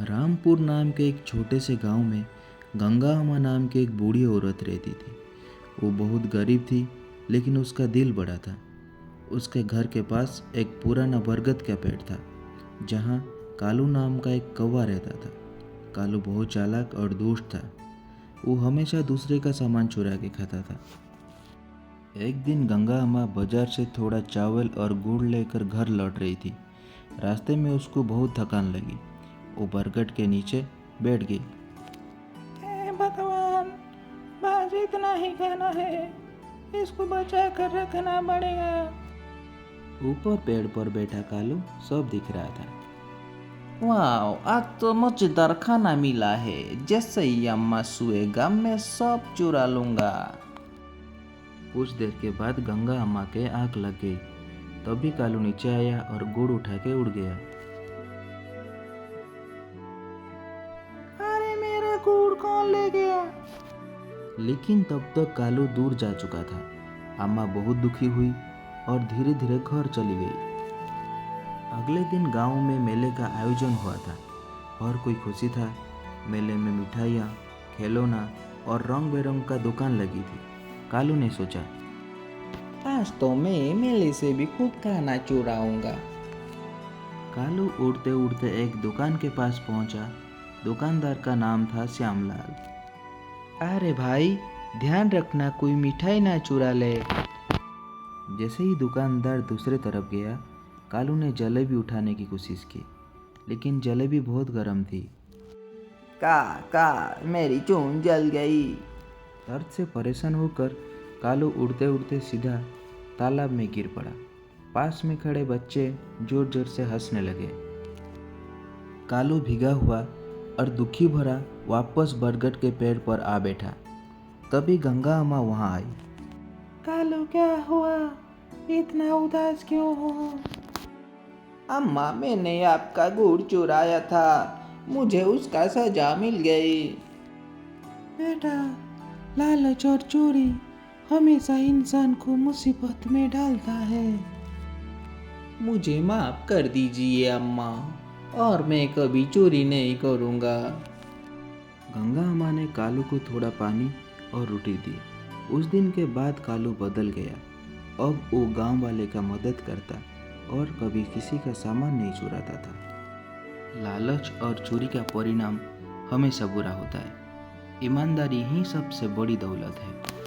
रामपुर नाम के एक छोटे से गांव में गंगा अम्मा नाम की एक बूढ़ी औरत रहती थी। वो बहुत गरीब थी, लेकिन उसका दिल बड़ा था। उसके घर के पास एक पुराना बरगद का पेड़ था, जहाँ कालू नाम का एक कौवा रहता था। कालू बहुत चालाक और दुष्ट था। वो हमेशा दूसरे का सामान चुरा के खाता था। एक दिन गंगा अम्मा बाजार से थोड़ा चावल और गुड़ लेकर घर लौट रही थी। रास्ते में उसको बहुत थकान लगी। वो बरगद के नीचे बैठ गई। हे भगवान, बस इतना ही खाना है, इसको बचा कर रखना पड़ेगा। ऊपर पेड़ पर बैठा कालू सब दिख रहा था। वाह, आज तो मजेदार खाना मिला है। जैसे ही अम्मा सोएगा मैं सब चुरा लूंगा। कुछ देर के बाद गंगा अम्मा के आंख लग गई। तभी कालू नीचे आया और गुड़ उठा के उड़ गया। अरे मेरा गुड़ कौन ले गया? लेकिन तब तक कालू दूर जा चुका था। अम्मा बहुत दुखी हुई और धीरे धीरे घर चली गई। अगले दिन गांव में मेले का आयोजन हुआ था। हर कोई खुशी था। मेले में मिठाइयाँ, खिलौना और रंग बिरंग का दुकान लगी थी। कालू ने सोचा, आज तो मैं मेले से भी खूब खाना चुराऊंगा। कालू उड़ते उड़ते एक दुकान के पास पहुंचा। दुकानदार का नाम था श्यामलाल। अरे भाई, ध्यान रखना कोई मिठाई ना चुरा ले। जैसे ही दुकानदार दूसरे तरफ गया, कालू ने जलेबी उठाने की कोशिश की, लेकिन जलेबी बहुत गर्म थी। का मेरी चून जल गई। दर्द से परेशान होकर कालू उड़ते उड़ते सीधा तालाब में गिर पड़ा। पास में खड़े बच्चे जोर जोर से हंसने लगे। कालू भीगा हुआ और दुखी भरा वापस बरगद के पेड़ पर आ बैठा। तभी गंगा अम्मा वहाँ आई। कालू, क्या हुआ? इतना उदास क्यों हो? अम्मा, मैंने आपका गुड़ चुराया था, मुझे उसका सजा मिल गई। बेटा, लालच और चोरी हमेशा इंसान को मुसीबत में डालता है। मुझे माफ कर दीजिए अम्मा, और मैं कभी चोरी नहीं करूँगा। गंगा अम्मा ने कालू को थोड़ा पानी और रोटी दी। उस दिन के बाद कालू बदल गया। अब वो गांव वाले का मदद करता और कभी किसी का सामान नहीं चुराता था। लालच और चोरी का परिणाम हमेशा बुरा होता है। ईमानदारी ही सबसे बड़ी दौलत है।